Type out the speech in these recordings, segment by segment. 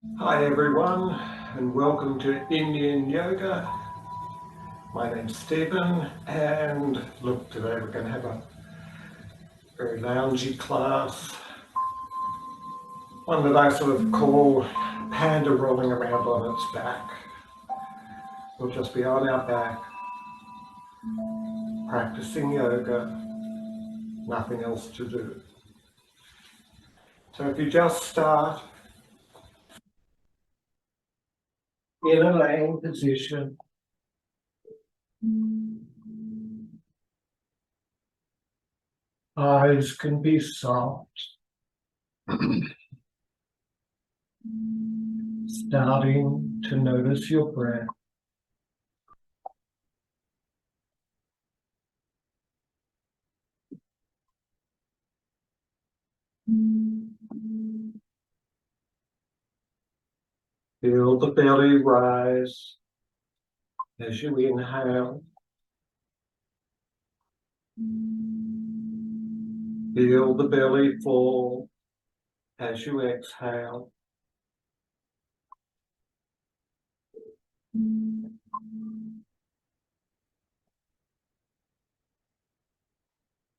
Hi everyone, and welcome to Indian Yoga. My name's Stephen, and look, today we're going to have a very loungy class, one that I sort of call Panda rolling around on its back. We'll just be on our back, practicing yoga, nothing else to do. So if you just start in a laying position, eyes can be soft, starting to notice your breath. Feel the belly rise as you inhale. Feel the belly fall as you exhale.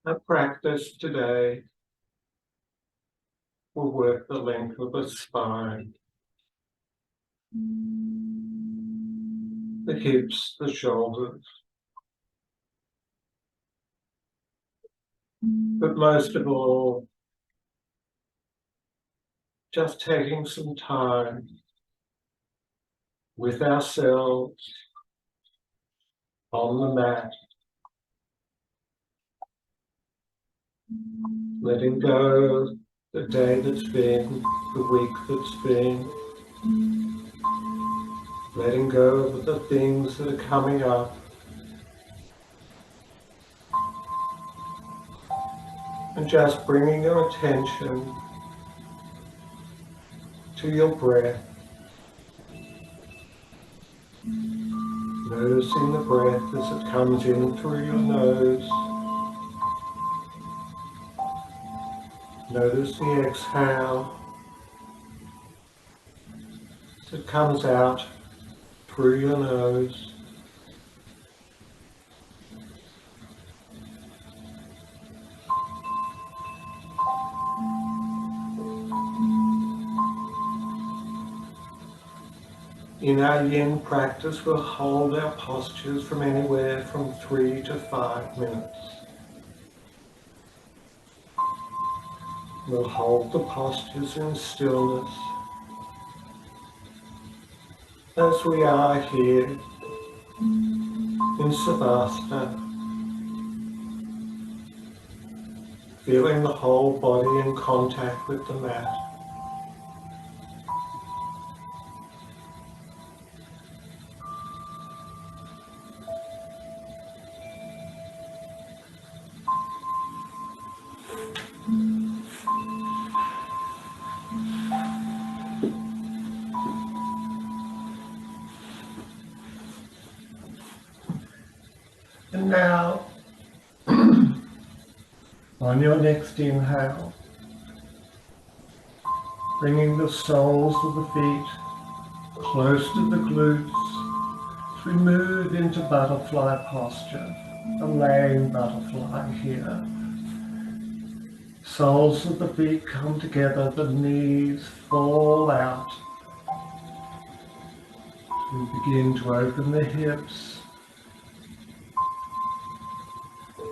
Our practice today will work the length of the spine, the hips, the shoulders, but most of all, just taking some time with ourselves on the mat, letting go the day that's been, the week that's been, letting go of the things that are coming up, and just bringing your attention to your breath, noticing the breath as it comes in through your nose. Notice the exhale as it comes out through your nose. In our yin practice, we'll hold our postures from anywhere from 3 to 5 minutes. We'll hold the postures in stillness as we are here in Savasana, feeling the whole body in contact with the mat. And now, on your next inhale, bringing the soles of the feet close to the glutes as we move into butterfly posture, a laying butterfly here. Soles of the feet come together, the knees fall out. We begin to open the hips,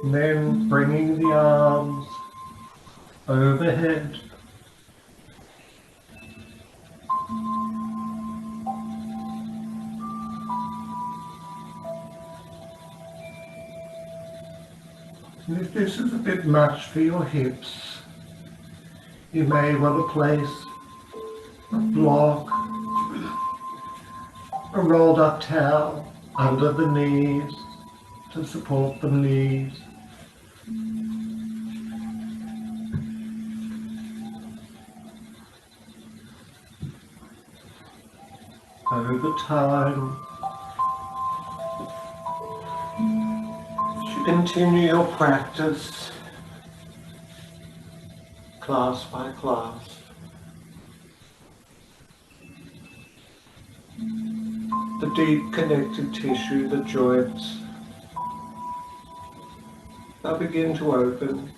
and then bringing the arms overhead. And if this is a bit much for your hips, you may want to place a block, a rolled up towel under the knees to support the knees. Over time, as you continue your practice, class by class, the deep connected tissue, the joints, they'll begin to open.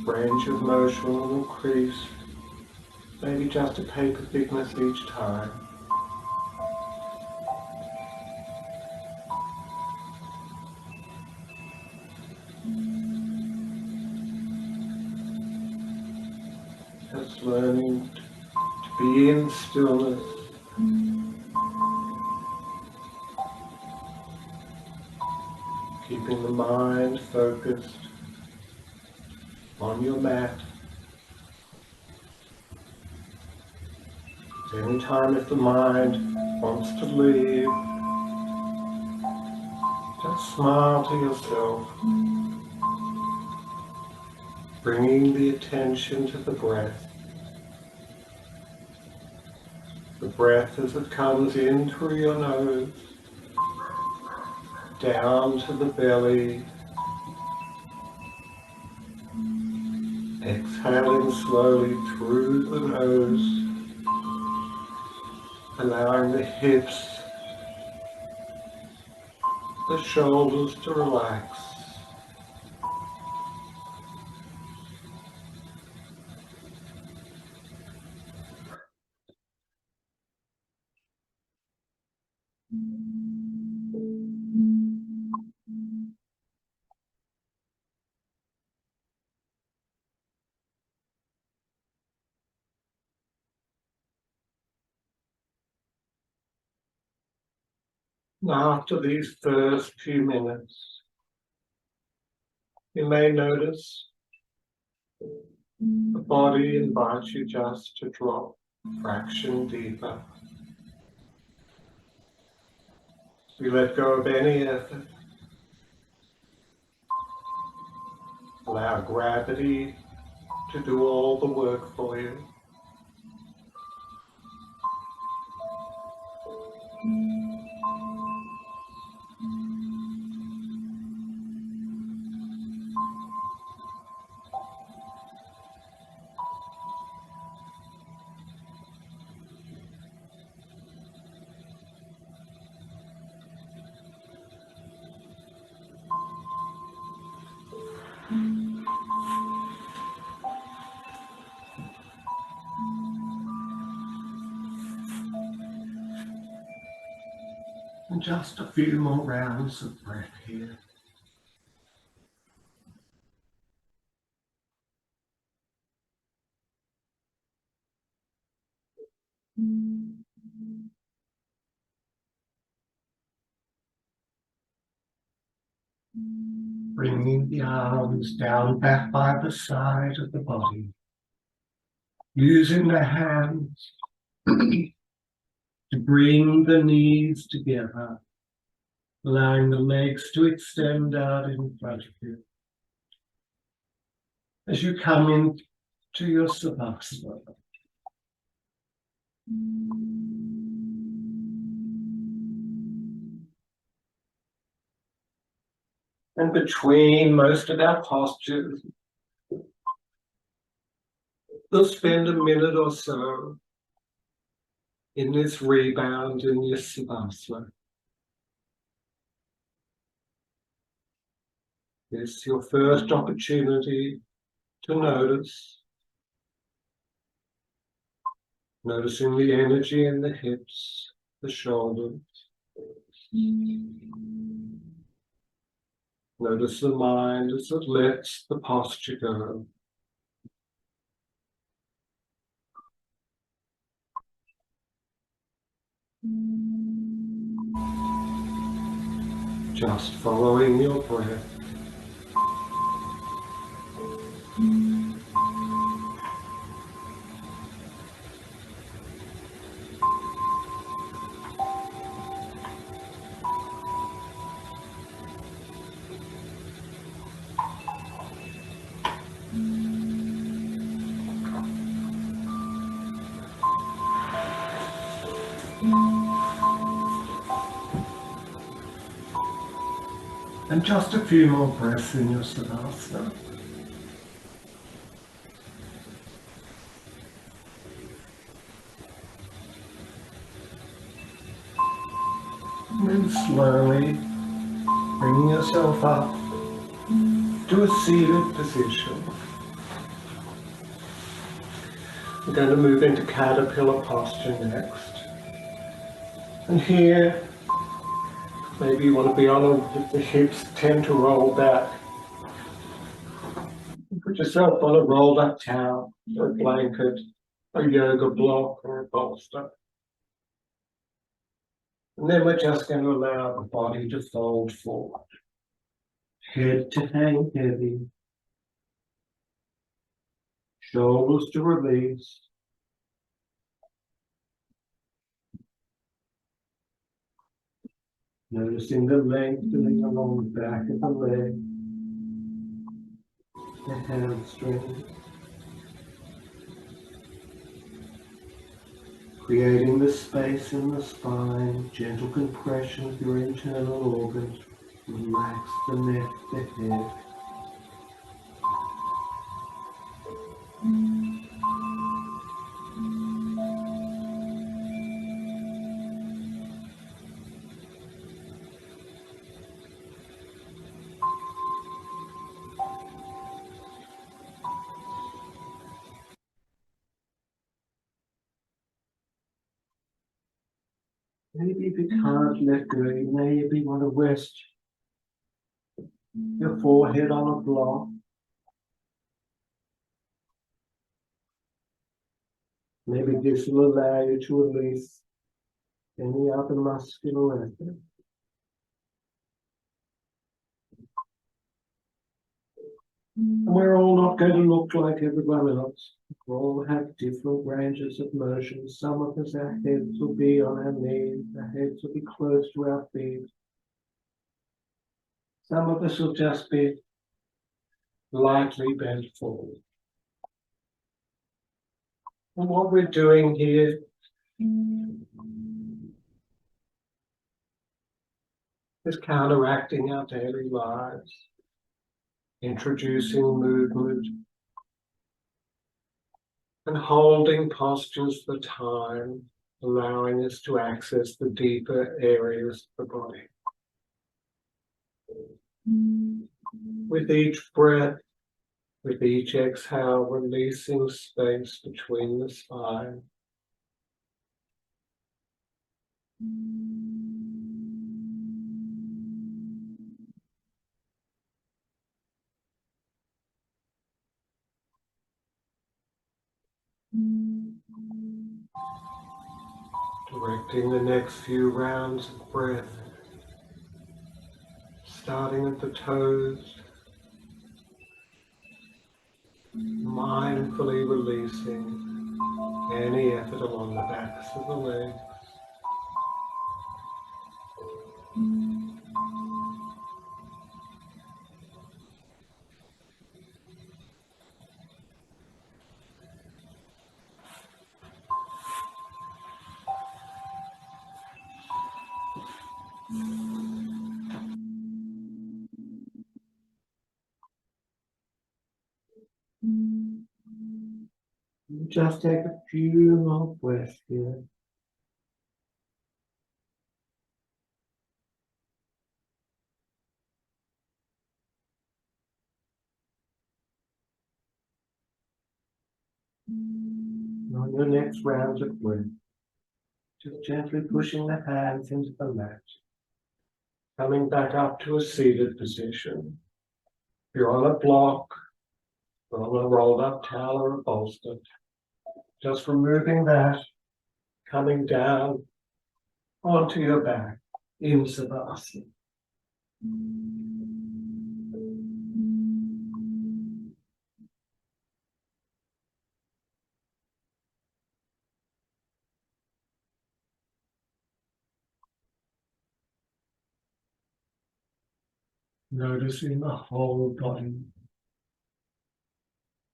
Range of motion will increase, maybe just a paper thickness each time. Just learning to be in stillness. Keeping the mind focused on your mat. Anytime if the mind wants to leave, just smile to yourself, bringing the attention to the breath. The breath as it comes in through your nose, down to the belly, exhaling slowly through the nose, allowing the hips, the shoulders to relax. After these first few minutes, you may notice the body invites you just to drop a fraction deeper. We let go of any effort. Allow gravity to do all the work for you. And just a few more rounds of breath here. Bringing the arms down back by the side of the body. Using the hands to bring the knees together. Allowing the legs to extend out in front of you. As you come into your Savasana. And between most of our postures, we'll spend a minute or so in this rebound, in this Savasana. This is your first opportunity to notice. Noticing the energy in the hips, the shoulders. Notice the mind as it lets the posture go. Just following your breath. And just a few more breaths in your Savasana. And then slowly bringing yourself up to a seated position. We're going to move into caterpillar posture next. And here, maybe you want to be on if the hips tend to roll back. Put yourself on a rolled up towel or a blanket, a yoga block or a bolster. And then we're just going to allow the body to fold forward. Head to hang heavy. Shoulders to release. Noticing the lengthening along the back of the leg, the hamstring. Creating the space in the spine, gentle compression of your internal organs. Relax the neck, the head. Maybe if you can't let go, you maybe want to rest your forehead on a block. Maybe this will allow you to release any other muscular effort. And we're all not going to look like everyone else. We all have different ranges of motion. Some of us, our heads will be on our knees, our heads will be close to our feet. Some of us will just be lightly bent forward. And what we're doing here is counteracting our daily lives, introducing movement, and holding postures for time, allowing us to access the deeper areas of the body. With each breath, with each exhale, releasing space between the spine. Directing the next few rounds of breath, starting at the toes, mindfully releasing any effort along the backs of the legs. Just take a few more breaths here. On your next round of breath, just gently pushing the hands into the mat. Coming back up to a seated position. If you're on a block, or on a rolled up towel or a bolster, just removing that, coming down onto your back in Savasana. Noticing the whole body,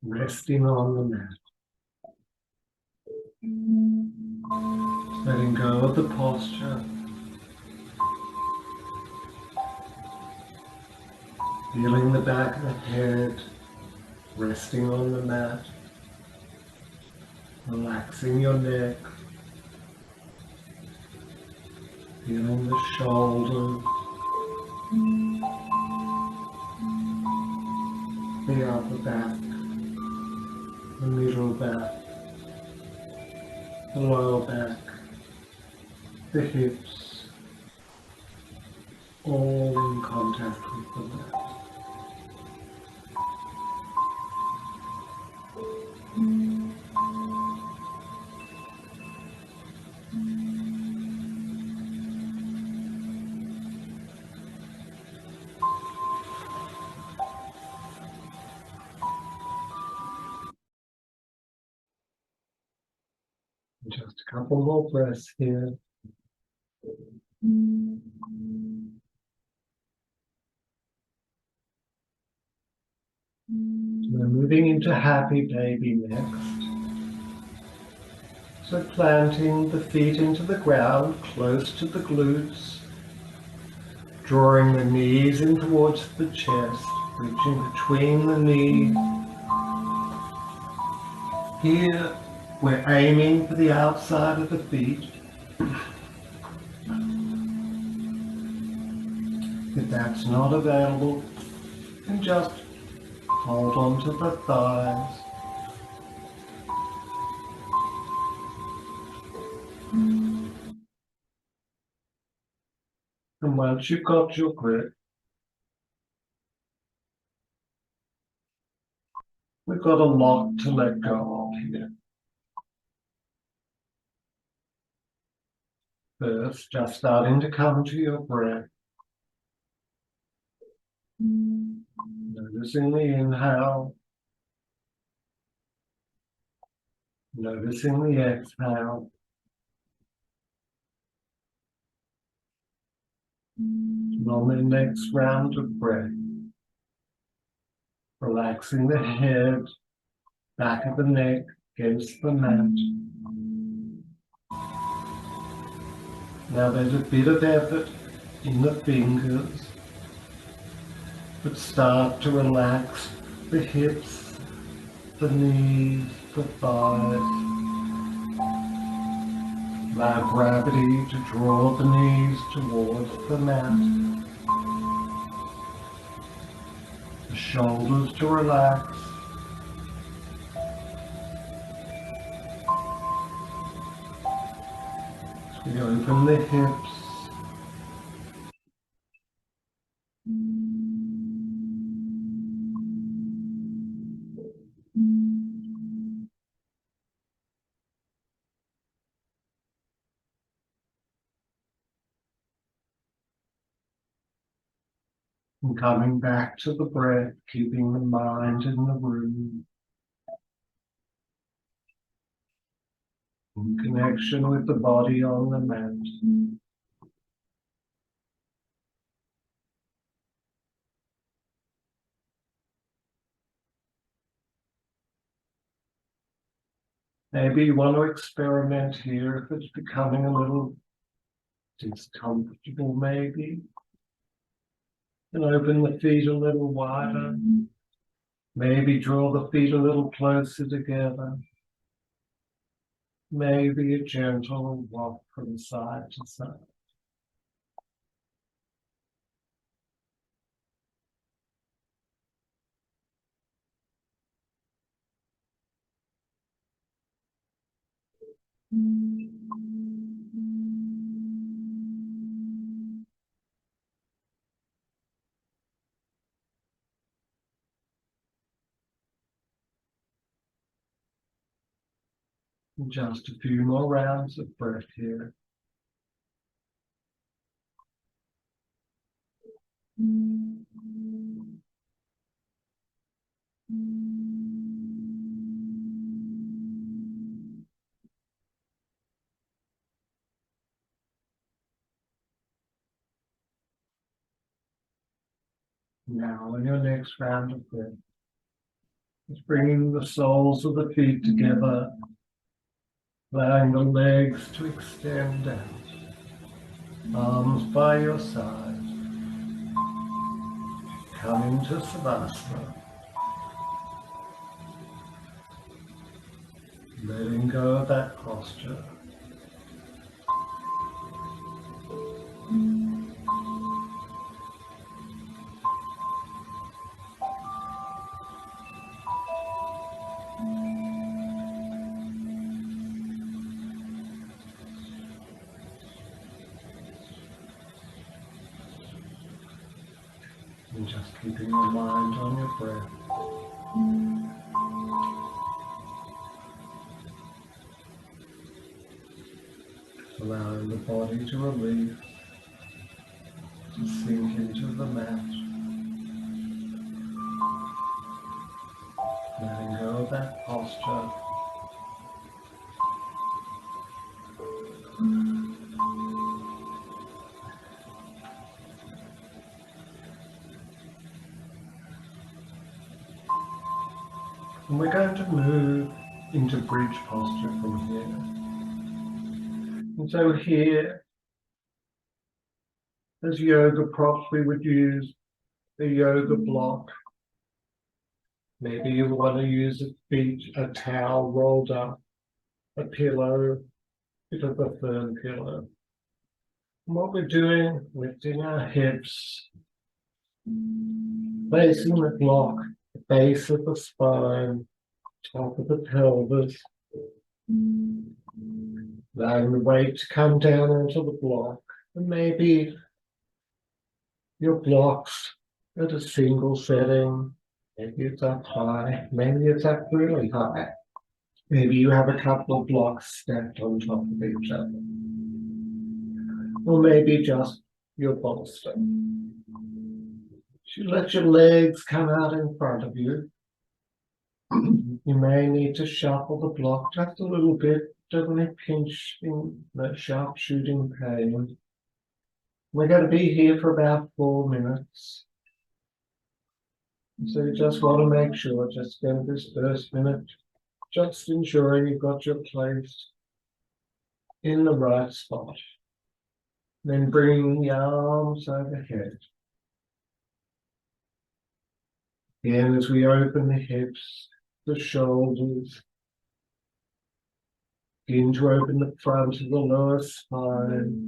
resting on the mat. Letting go of the posture. Feeling the back of the head, resting on the mat. Relaxing your neck. Feeling the shoulders, the upper back, the middle back, the lower back, the hips, all in contact with the mat. Just a couple more breaths here. We're moving into happy baby next. So planting the feet into the ground, close to the glutes, drawing the knees in towards the chest, reaching between the knees. Here, we're aiming for the outside of the feet. If that's not available, then just hold on to the thighs. And once you've got your grip, we've got a lot to let go of here. First, just starting to come to your breath. Noticing the inhale, noticing the exhale. And on the next round of breath, relaxing the head, back of the neck against the mat. Now there's a bit of effort in the fingers, but start to relax the hips, the knees, the thighs. Allow gravity to draw the knees towards the mat. The shoulders to relax. As we open the hips. And coming back to the breath, keeping the mind in the room. In connection with the body on the mat. Maybe you want to experiment here if it's becoming a little discomfortable, maybe. And open the feet a little wider. Maybe draw the feet a little closer together. Maybe a gentle walk from side to side. And just a few more rounds of breath here. Now in your next round of breath, just bringing the soles of the feet together, allowing the legs to extend out, arms by your side, coming to Savasana, letting go of that posture. And just keeping your mind on your breath. Allowing the body to release, to sink into the mat. Letting go of that posture. And we're going to move into bridge posture from here. And so here, as yoga props, we would use a yoga block. Maybe you want to use a towel rolled up, a pillow, bit of a firm pillow. And what we're doing, lifting our hips, placing the block, the base of the spine, top of the pelvis, allowing the weight to come down onto the block, and maybe your blocks at a single setting, maybe it's up high, maybe it's up really high. Maybe you have a couple of blocks stacked on top of each other. Or maybe just your bolster. You let your legs come out in front of you. You may need to shuffle the block just a little bit, don't want to pinch in that sharp shooting pain. We're going to be here for about 4 minutes. So you just want to make sure, just spend this first minute just ensuring you've got your place in the right spot. Then bring the arms overhead. Again, as we open the hips, the shoulders, begin to open the front of the lower spine.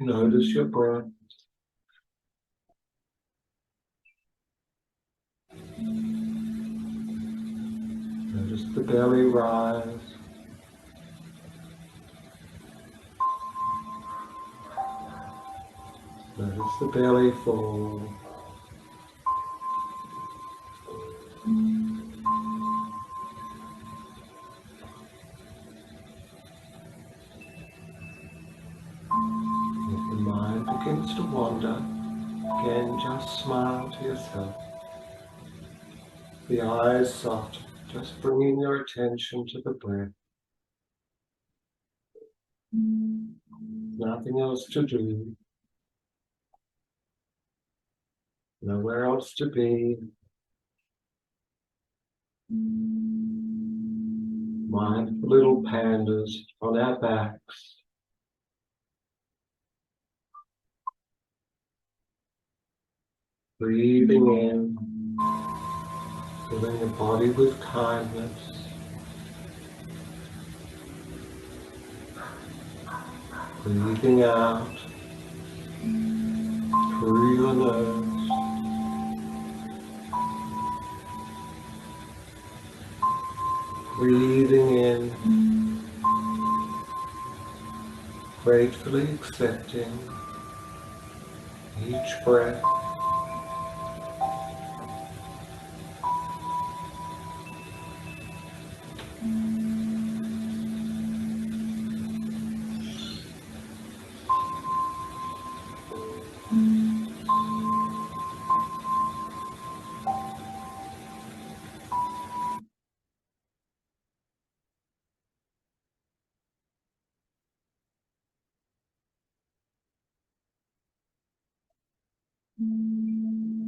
Notice your breath. Notice the belly rise. Notice the belly fall. If the mind begins to wander, again just smile to yourself. The eyes soft, just bringing your attention to the breath. Nothing else to do. Nowhere else to be. Mindful little pandas on our backs. Breathing in, filling the body with kindness. Breathing out through your nose. Breathing in, gratefully accepting each breath. And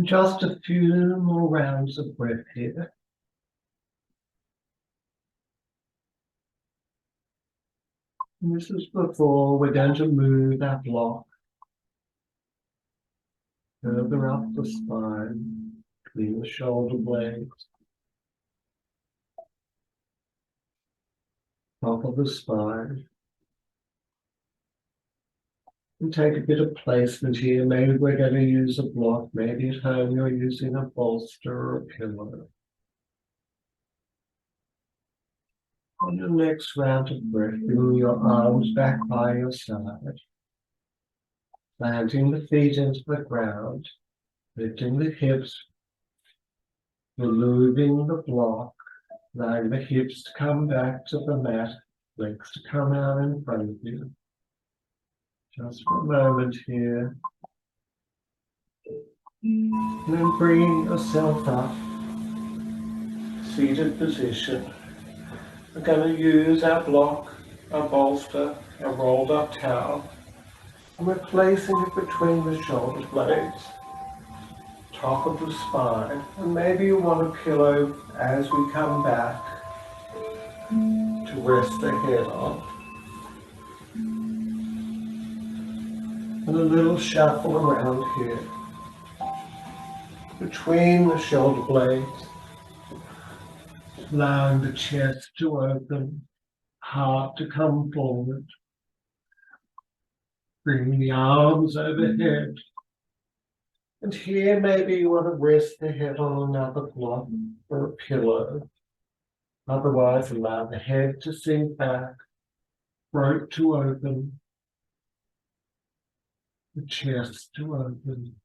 just a few more rounds of breath here. And this is before we're going to move that block further up the spine, between the shoulder blades, top of the spine. And take a bit of placement here. Maybe we're going to use a block. Maybe at home you're using a bolster or a pillow. On your next round of breath, bring your arms back by your side, planting the feet into the ground, lifting the hips, removing the block, allowing the hips to come back to the mat, legs to come out in front of you. Just for a moment here. And then bringing yourself up, seated position. We're going to use our block, our bolster, our rolled up towel, and we're placing it between the shoulder blades, top of the spine, and maybe you want a pillow as we come back to rest the head on. And a little shuffle around here, between the shoulder blades, allowing the chest to open, heart to come forward. Bring the arms overhead. And here maybe you want to rest the head on another block or a pillow. Otherwise, allow the head to sink back, throat to open, the chest to open.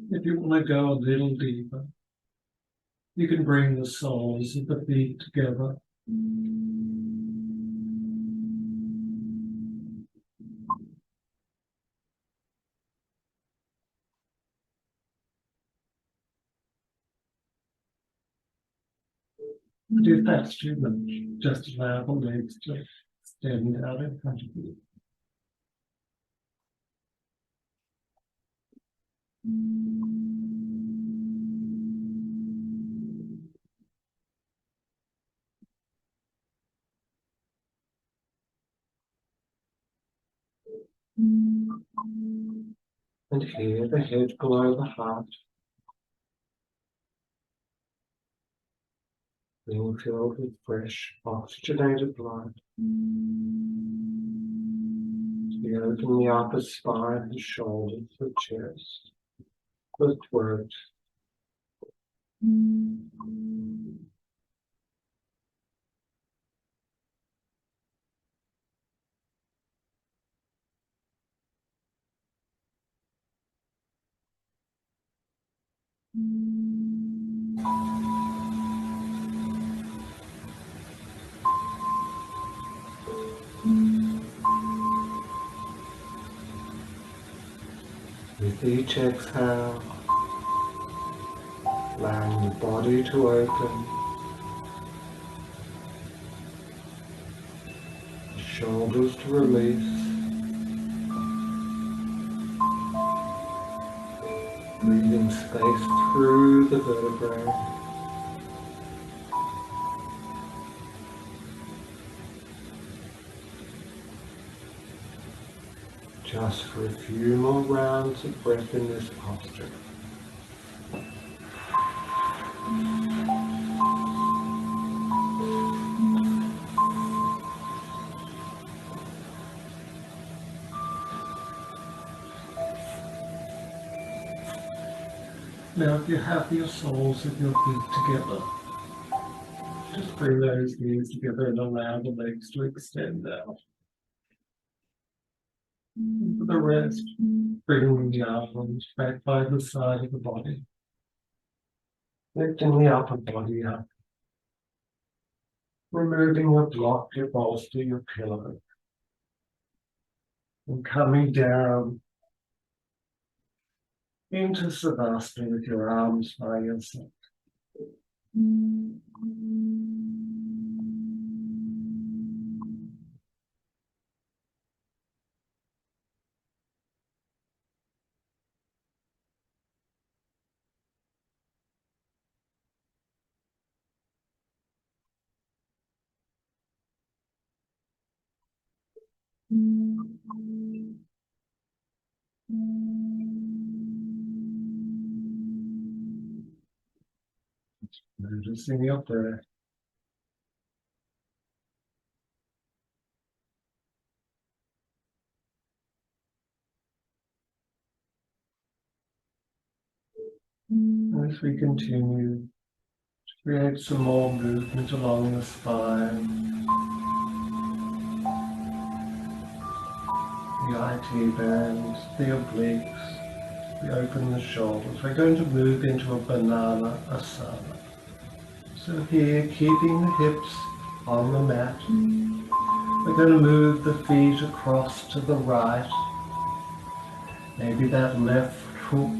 If you want to go a little deeper, you can bring the soles of the feet together. And if that's too much, just allow the legs to extend out in front of you. And here the head below the heart, being filled with fresh oxygenated blood. You open the upper spine, the shoulders, the chest, the throat. With each exhale, allowing the body to open, the shoulders to release, leaving space through the vertebrae. Just for a few more rounds of breath in this posture. Now if you have your soles of your feet together, just bring those knees together and allow the legs to extend out. And for the rest, bring the arms back by the side of the body, lifting the upper body up, removing your block, your bolster, your pillow, and coming down into Savasana with your arms by your side. Noticing your breath. As we continue to create some more movement along the spine, the IT bands, the obliques, we open the shoulders. We're going to move into a banana asana. So here, keeping the hips on the mat, we're going to move the feet across to the right. Maybe that left hook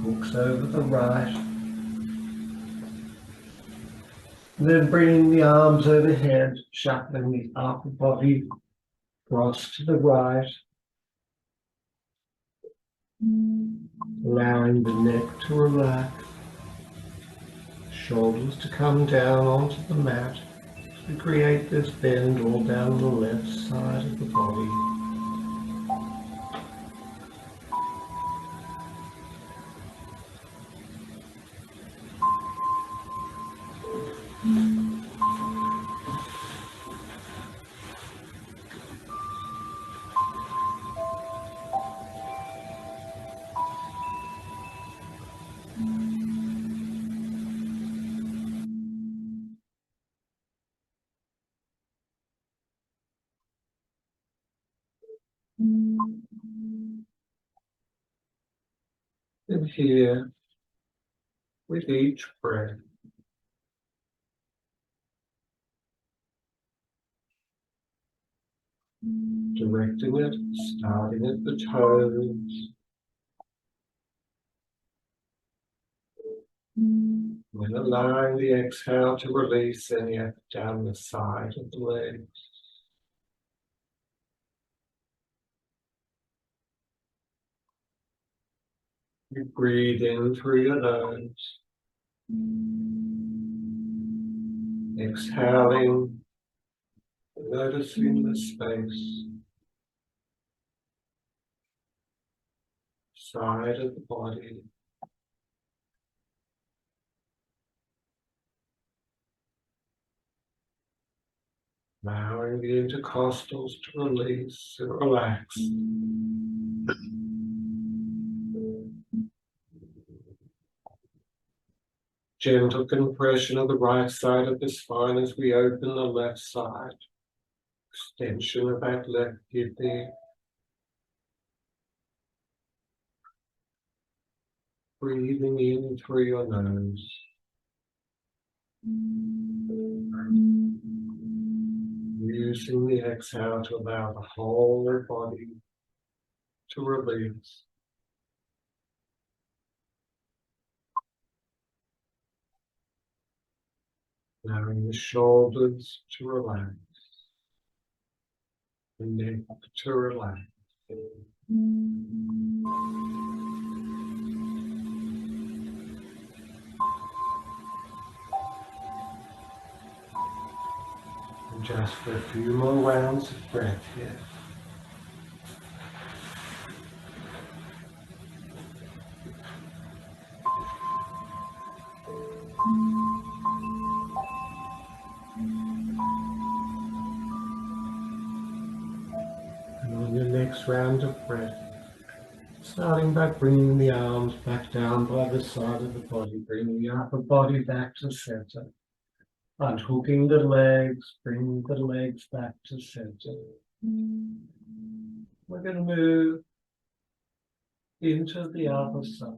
hooks over the right. And then bringing the arms overhead, shuffling the upper body across to the right. Allowing the neck to relax. Shoulders to come down onto the mat. To create this bend all down the left side of the body. And here, with each breath, directing it, starting at the toes, then allowing the exhale to release any up down the side of the legs. You breathe in through your nose, exhaling, noticing the space, side of the body. Allowing the intercostals to release and relax. Gentle compression of the right side of the spine as we open the left side. Extension of that left kidney. Breathing in through your nose. Using the exhale to allow the whole body to release. Allowing the shoulders to relax. The neck to relax. And just for a few more rounds of breath here. And on your next round of breath, starting by bringing the arms back down by the side of the body, bringing the upper body back to center. Unhooking the legs, bringing the legs back to center. We're going to move into the other side,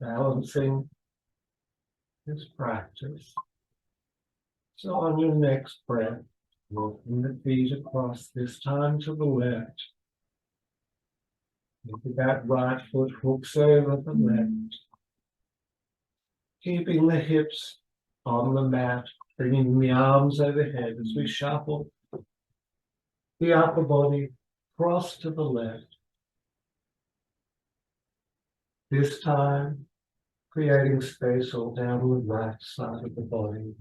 balancing this practice. So on your next breath, walking the feet across, this time to the left. If that right foot hooks over the left, keeping the hips on the mat, bringing the arms overhead as we shuffle the upper body cross to the left. This time, creating space all down the right side of the body,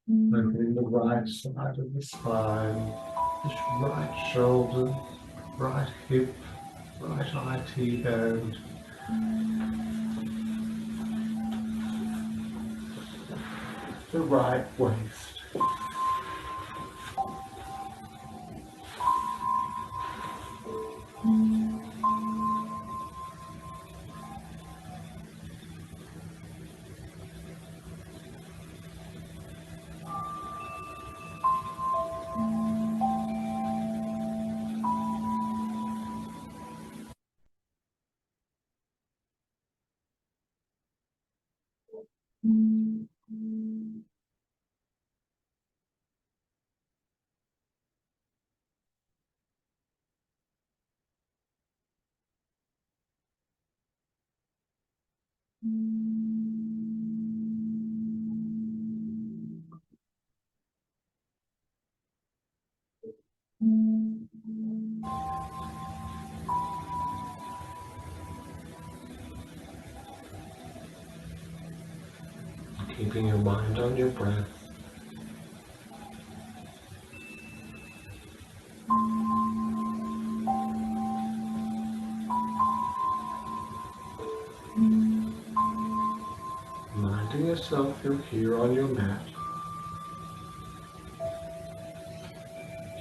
opening the right side of the spine, the right shoulder, right hip, right IT band, the right waist. Keeping your mind on your breath. Reminding yourself you're here on your mat.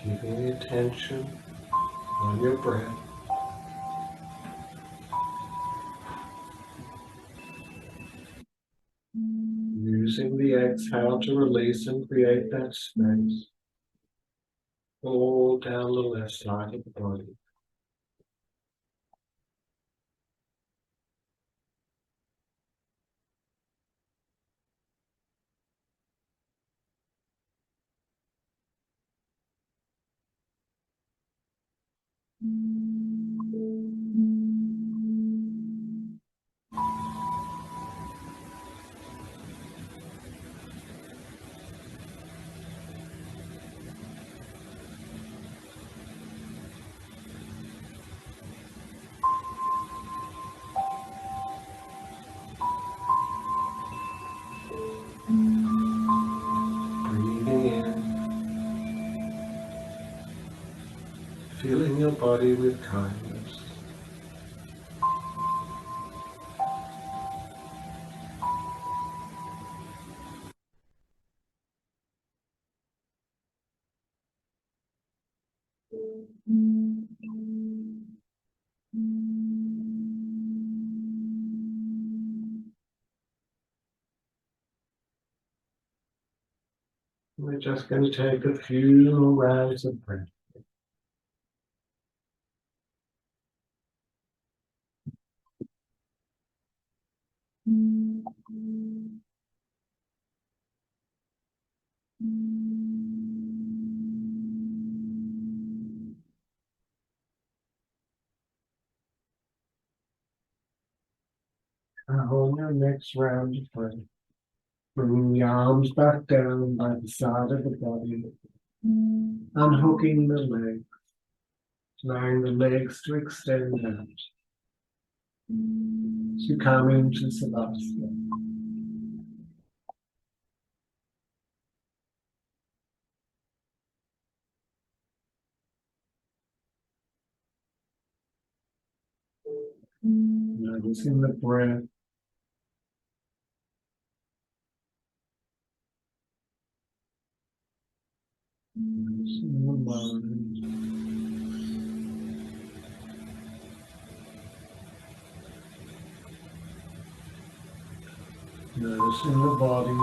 Keeping the attention on your breath. Using the exhale to release and create that space all down the left side of the body. Breathing in, filling your body with kindness. We're just going to take a few more rounds of breath. Now on your next round of breath, bringing the arms back down by the side of the body, unhooking the legs, allowing the legs to extend out. To come into Savasana. Noticing the breath. Noticing the mind. Noticing the body,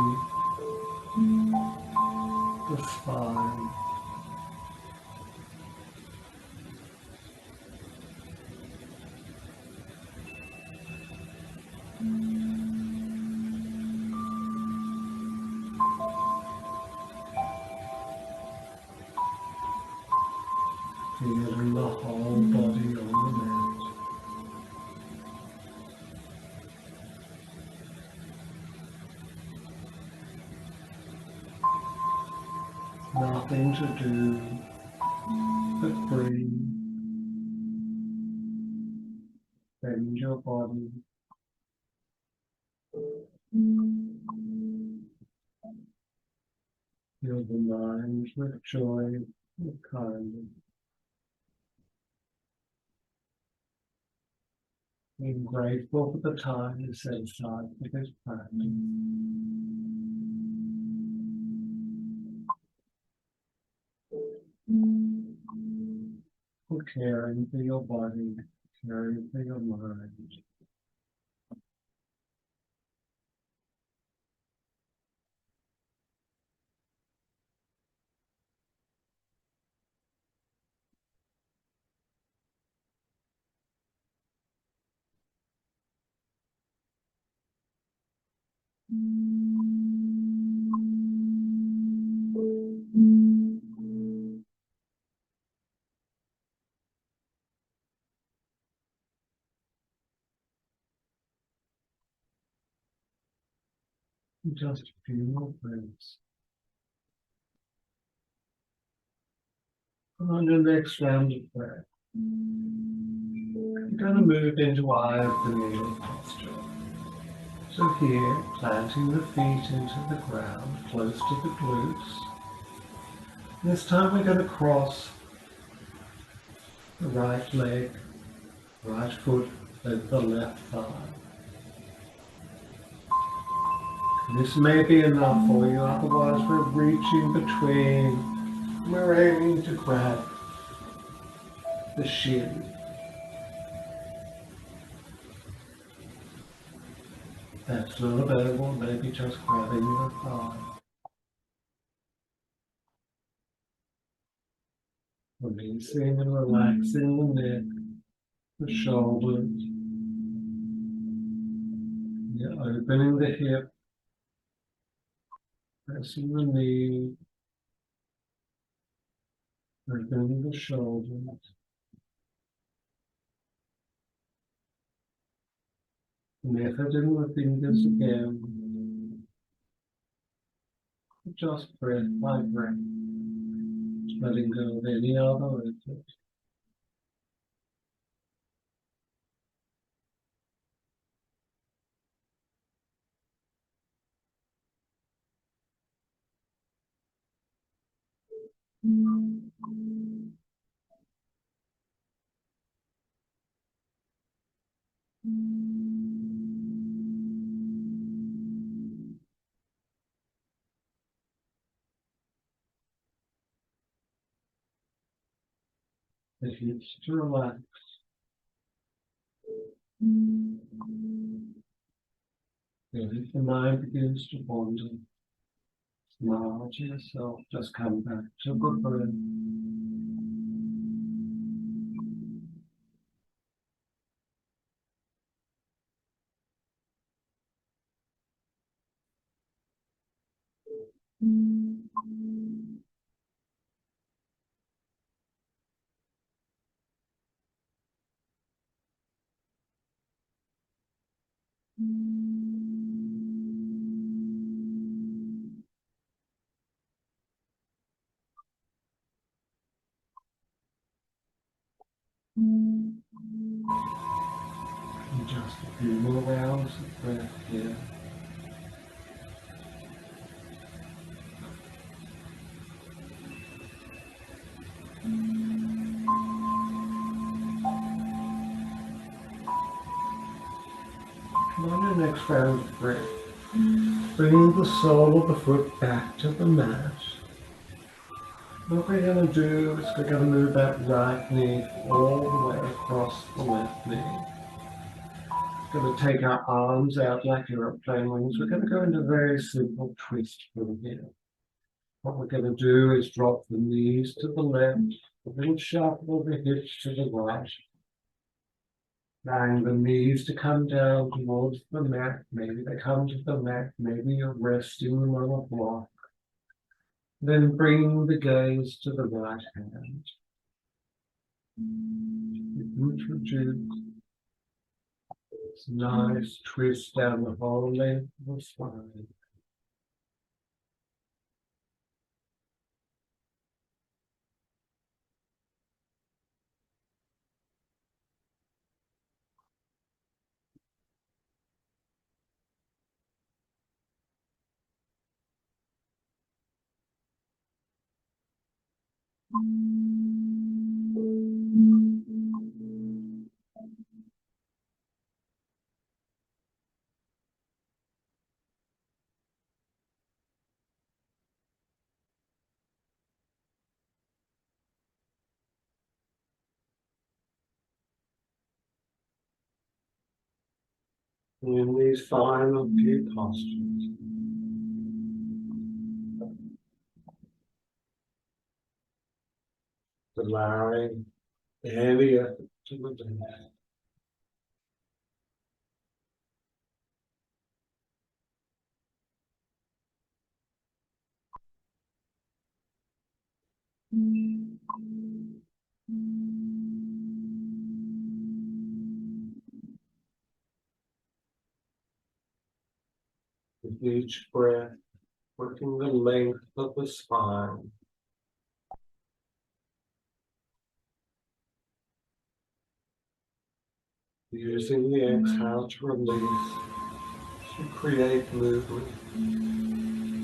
the spine. Feeling the whole body on the mat. Nothing to do but breathe. Bend your body. Fill the mind with joy, with kindness. Being grateful for the time you set aside for this practice. For caring for your body, caring for your mind. Just a few more breaths. On the next round of breath, you're going to move into eye of the needle posture. So here, planting the feet into the ground, close to the glutes. This time we're going to cross the right leg, right foot over the left thigh. This may be enough for you, otherwise we're reaching between, we're aiming to grab the shin. That's not available, maybe just grabbing your thigh. Releasing and relaxing the neck, the shoulders. You're opening the hip, pressing the knee, opening the shoulders. Method in the fingers again. Just breath by breath. Letting go of any other effort. The hips to relax. And if the mind begins to wander, smile to yourself, just come back to the breath. And just a few more rounds of breath here. On the next round of breath, bring the sole of the foot back to the mat. What we're going to do is we're going to move that right knee all the way across the left knee. We're going to take our arms out like aeroplane wings. We're going to go into a very simple twist from here. What we're going to do is drop the knees to the left, a little shuffle the hips to the right. Allowing the knees to come down towards the mat. Maybe they come to the mat, maybe you're resting on a block. Then bring the gaze to the right hand. Introduce this nice twist down the whole length of the spine. in these final few postures. Allowing any effort to reduce. With each breath, working the length of the spine. Using the exhale to release, to create movement,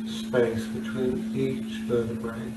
space between each vertebrae.